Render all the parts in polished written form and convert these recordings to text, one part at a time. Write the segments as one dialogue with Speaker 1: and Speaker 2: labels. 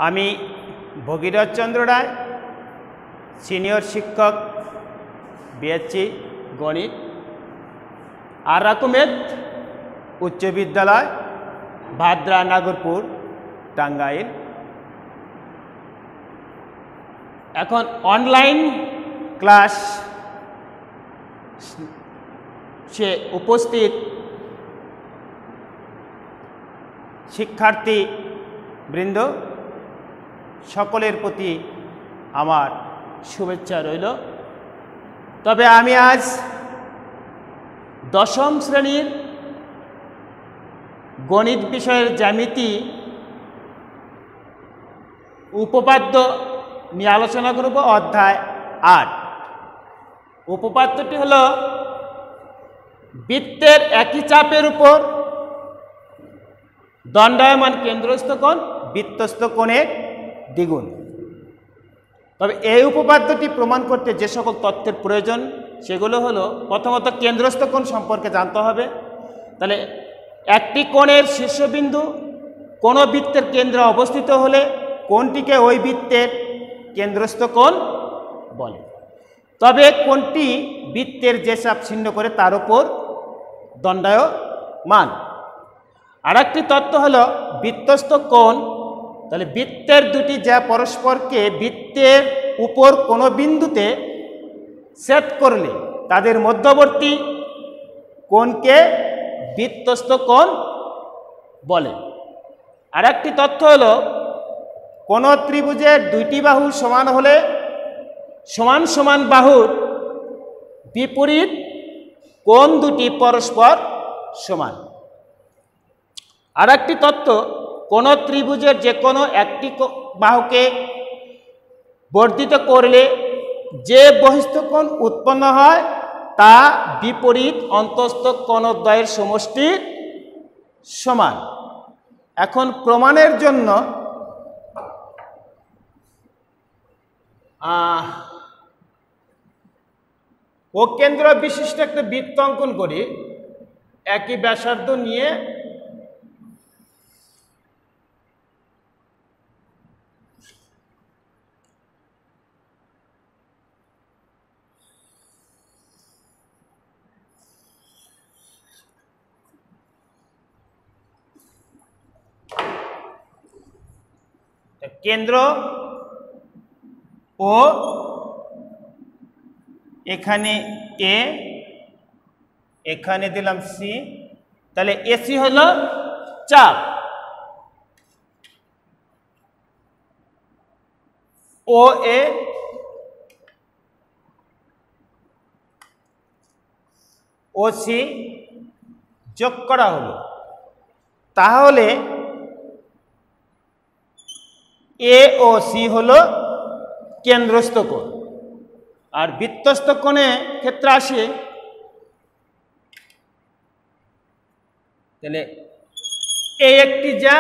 Speaker 1: আমি ভগীরথ চন্দ্র রায়, সিনিয়র শিক্ষক, বিএসসি গণিত, আর রাকুমেদ উচ্চ বিদ্যালয়, ভাদ্রা, নাগরপুর, টাঙ্গাইল। এখন অনলাইন ক্লাস সে উপস্থিত শিক্ষার্থী বৃন্দ সকলের প্রতি আমার শুভেচ্ছা রইল। তবে আমি আজ দশম শ্রেণীর গণিত বিষয়ের জ্যামিতি উপপাদ্য নিয়ে আলোচনা করব। অধ্যায় 8। উপপাদ্যটি হল বৃত্তের একই চাপের উপর দণ্ডায়মান কেন্দ্রস্থ কোণ বৃত্তস্থ কোণের দ্বিগুণ। তবে এই উপপাদ্যটি প্রমাণ করতে যে সকল তথ্যের প্রয়োজন সেগুলো হলো, প্রথমত কেন্দ্রস্থ কোণ সম্পর্কে জানতে হবে। তাহলে একটি কোণের শীর্ষবিন্দু কোনো বৃত্তের কেন্দ্রে অবস্থিত হলে কোণটিকে ওই বৃত্তের কেন্দ্রস্থ কোণ বলে। তবে কোণটি বৃত্তের যে চাপ ছিন্ন করে তার উপর দণ্ডায়মান। আর একটি তত্ত্ব হলো বৃত্তস্থ কোণ। তাহলে বৃত্তের দুটি যা পরস্পরকে বৃত্তের উপর কোনো বিন্দুতে ছেদ করলে তাদের মধ্যবর্তী কোণকে বৃত্তস্থ কোণ বলে। আর একটি তথ্য হলো কোনো ত্রিভুজের দুইটি বাহু সমান হলে সমান সমান বাহুর বিপরীত কোণ দুটি পরস্পর সমান। আর একটি তত্ত্ব কোনো ত্রিভুজের যে কোনো একটি বাহুকে বর্ধিত করলে যে বহিস্থ কোণ উৎপন্ন হয় তা বিপরীত অন্তস্থ কোণদ্বয়ের সমষ্টির সমান। এখন প্রমাণের জন্য অকেন্দ্র বিশিষ্ট একটা বৃত্ত অঙ্কন করি। একই ব্যাসার্ধ নিয়ে কেন্দ্র ও এখানে এ, এখানে দিলাম সি। তাহলে এসি হলো চাপ, ও এ ও সি যোগ করা হলো। তাহলে এ ও সি হলো কেন্দ্রস্থ কোণ। আর বৃত্তস্থ কোণের ক্ষেত্রে আসে, তাহলে এই একটি যা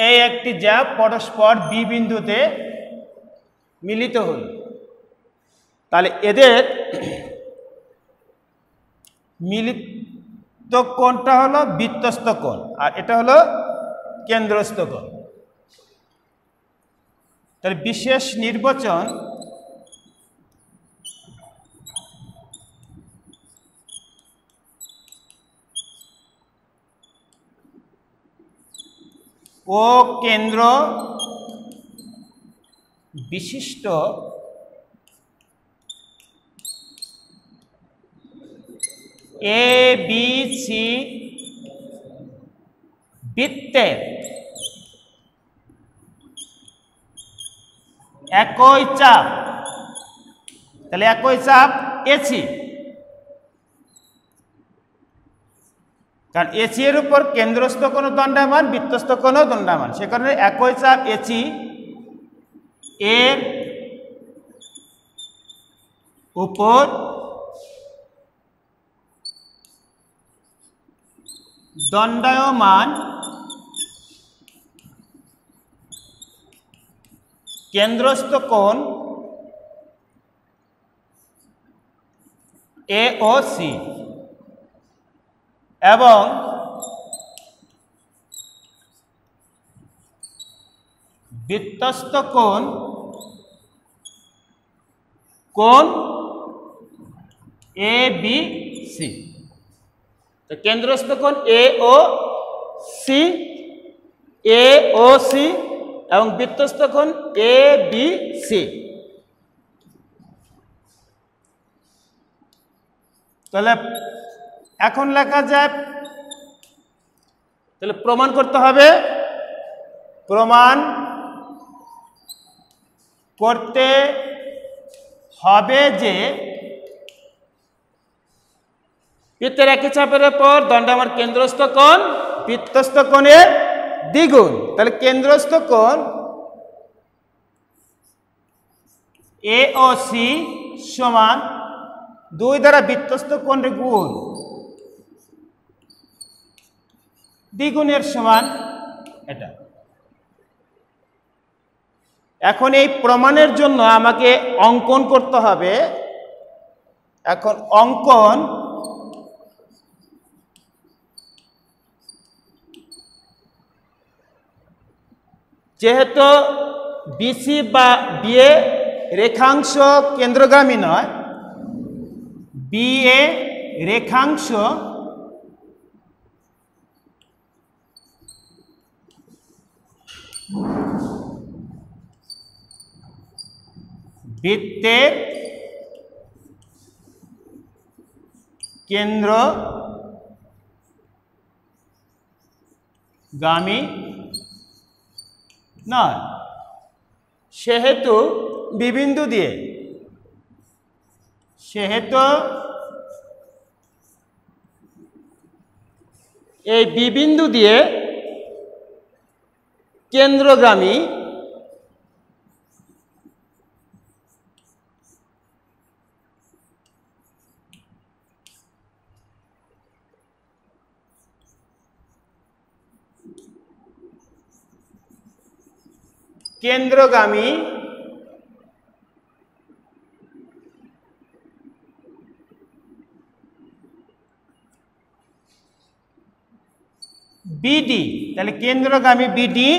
Speaker 1: এই একটি যা পরস্পর বি বিন্দুতে মিলিত হল। তাহলে এদের মিলিত কোণটা হলো বৃত্তস্থ কোণ আর এটা হলো কেন্দ্রস্থ কোণ। তাহলে বিশেষ নির্বাচন ও কেন্দ্র বিশিষ্ট এ বি সি বৃত্তের একই চাপ, তাহলে একই চাপ এসি, কারণ এসি এর উপর কেন্দ্রস্থ কোণ দণ্ডায়মান, বৃত্তস্থ কোণ দণ্ডায়মান, সে কারণে একই চাপ এসি এর উপর দণ্ডায়মান কেন্দ্রস্থ কোণ এ ও সি এবং বৃত্তস্থ কোণ কোণ এ বি সি। তো কেন্দ্রস্থ কোণ এ ও সি, এ ও সি এবং বৃত্তস্থ কোণ এ বি সি। তাহলে এখন লেখা যায়, তাহলে প্রমাণ করতে হবে। প্রমাণ করতে হবে যে বৃত্তের একই চাপের উপর দণ্ডায়মান কেন্দ্রস্থ কোণ বৃত্তস্থ কোণের দ্বিগুণ। তাহলে কেন্দ্রস্থ কোণ এ ও সি সমান 2 দ্বারা বৃত্তস্থ কোণের গুণ, দ্বিগুণের সমান এটা। এখন এই প্রমাণের জন্য আমাকে অঙ্কন করতে হবে। এখন অঙ্কন যেহেতু বিসি বা বিএ রেখাংশ কেন্দ্রগামী নয়, বিএ রেখাংশ বৃত্তের কেন্দ্রগামী নয়, সেহেতু বিবিন্দু দিয়ে এই বিবিন্দু দিয়ে কেন্দ্রগামী কেন্দ্রগামী বিডি। তাহলে কেন্দ্রগামী বিডি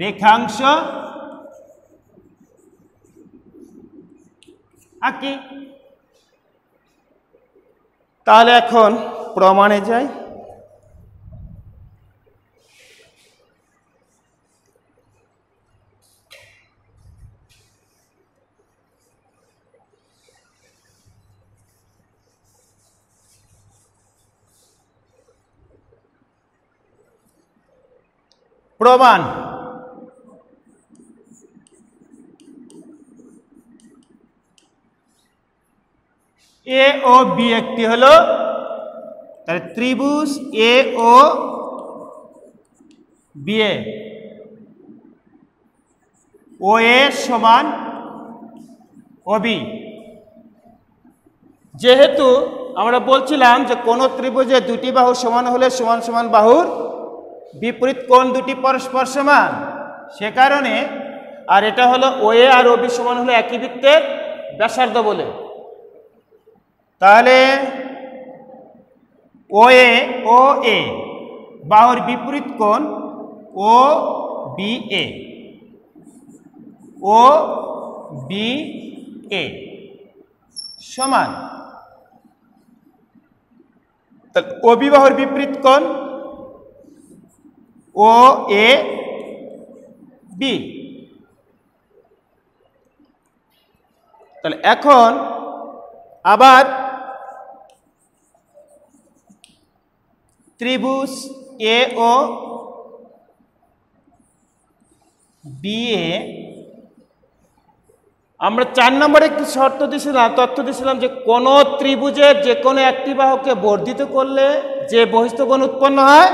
Speaker 1: রেখাংশ আঁকি। তাহলে এখন প্রমাণে যাই। প্রমাণ এ ও বি একটি হলো, তাহলে ত্রিভুজ এ ও বি এ ও এ সমান ও বি। যেহেতু আমরা বলছিলাম যে কোন ত্রিভুজে দুটি বাহু সমান হলে সমান সমান বাহুর বিপরীত কোণ দুটি পরস্পর সমান, সে কারণে, আর এটা হলো ও এ আর ও বি সমান হলো একই বৃত্তের ব্যাসার্ধ বলে, তাহলে ও এ বাহুর বিপরীত কোণ ও বি এ সমান, ও বি বাহুর বিপরীত কোণ ও এ বি। তাহলে এখন আবার ত্রিভুজ এ ও বি এ আমরা 4 নম্বরে একটি শর্ত দিয়েছিলাম, তথ্য দিয়েছিলাম যে কোন ত্রিভুজের যে কোনো একটি বাহুকে বর্ধিত করলে যে বহিস্থ কোণ উৎপন্ন হয়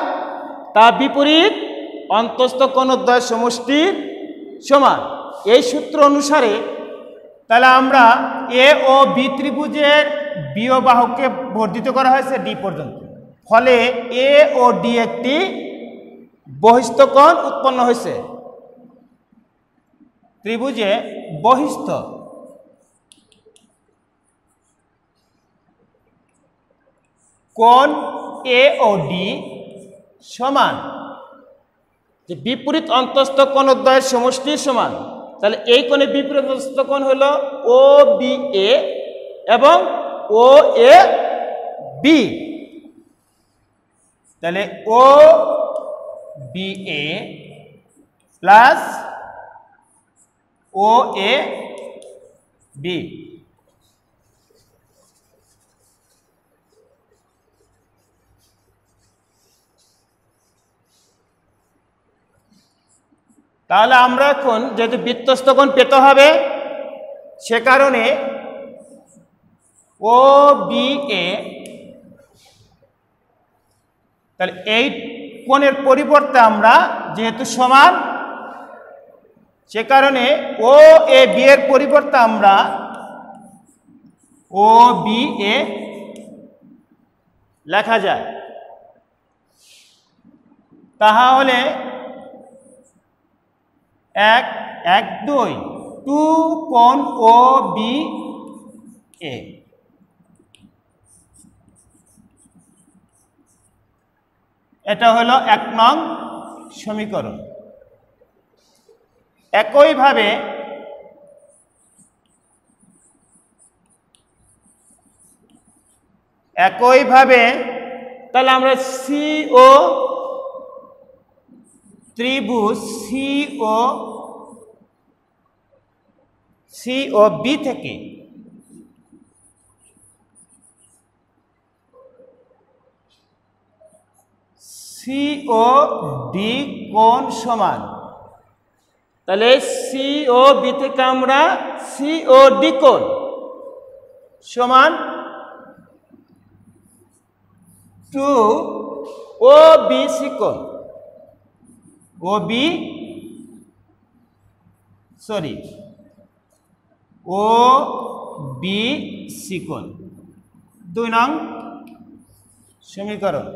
Speaker 1: তা বিপরীত অন্তস্থ কোণদ্বয় সমষ্টির সমান। এই সূত্র অনুসারে তাহলে আমরা এ ও বি ত্রিভুজের বিও বাহুকে বর্ধিত করা হয়েছে ডি পর্যন্ত, ফলে এ ও ডি একটি বহিস্থ কোণ উৎপন্ন হয়েছে। ত্রিভুজে বহিস্থ কোণ এ ও ডি সমান, যে বিপরীত অন্তস্থ কোণদ্বয়ের সমষ্টি সমান, তাহলে এই কোণে বিপরীত অন্তস্থ কোণ হলো ও বি এ এবং ও এ বি। তাহলে ও B A plus O A B. তাহলে আমরা এখন যেহেতু বৃত্তস্থ কোণ পেতে হবে, সে কারণে ও বি এ, তাহলে এই কোণের পরিবর্তে আমরা যেহেতু সমান, সে কারণে ও এ বি এর পরিবর্তে আমরা ও বি এ লেখা যায়। তাহলে 1 1 2 2 কোণ ও বি এ। এটা হলো 1 নং সমীকরণ। একইভাবে তাহলে আমরা সি ও ত্রিভুজ সি ও বি থেকে সি ও ডি কোণ সমান, তাহলে সি ও বি থেকে আমরা সি ও ডি কোণ সমান 2 ও বি সি কোণ, ও বি সি কোণ। 2 নং সমীকরণ।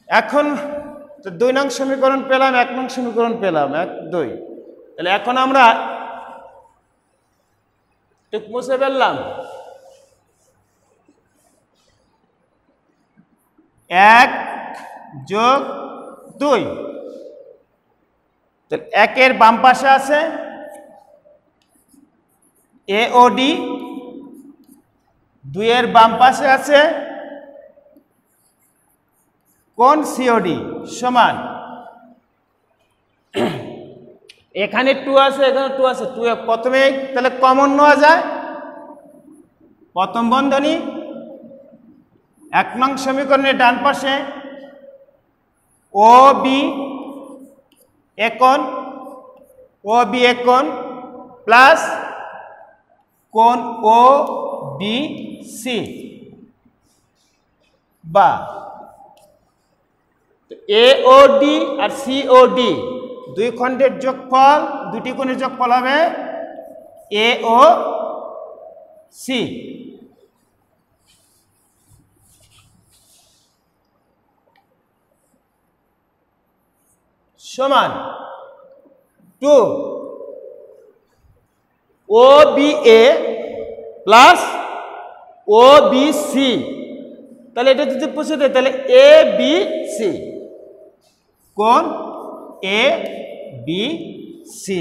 Speaker 1: এখন তো 2 নং সমীকরণ পেলাম, 1 নং সমীকরণ পেলাম, 1 2। তাহলে এখন আমরা টুক মুছে ফেললাম। 1 যোগ 2, তাহলে 1 এর বাম পাশে আছে এ ও ডি, 2 এর বাম পাশে আছে কোণ সিওডি সমান, এখানে 2 আছে, এখানে 2 আছে, 2 প্রথমে তাহলে কমন নেওয়া যায়, প্রথম বন্ধনী 1 নং সমীকরণের ডান পাশে ও বি এ কোণ প্লাস কোণ ও বি সি, বা এ ও ডি আর সি ও ডি 2 খণ্ডের যোগফল, 2টি কোণের যোগফল হবে এ ও সি। সমান 2 ও B A plus O B C. তাহলে এটা যদি পুষে দেয় তাহলে এ বি সি, কোণ এ বি সি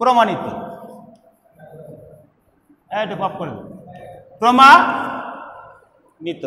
Speaker 1: প্রমাণিত। এটা পাপ করে প্রমাণিত।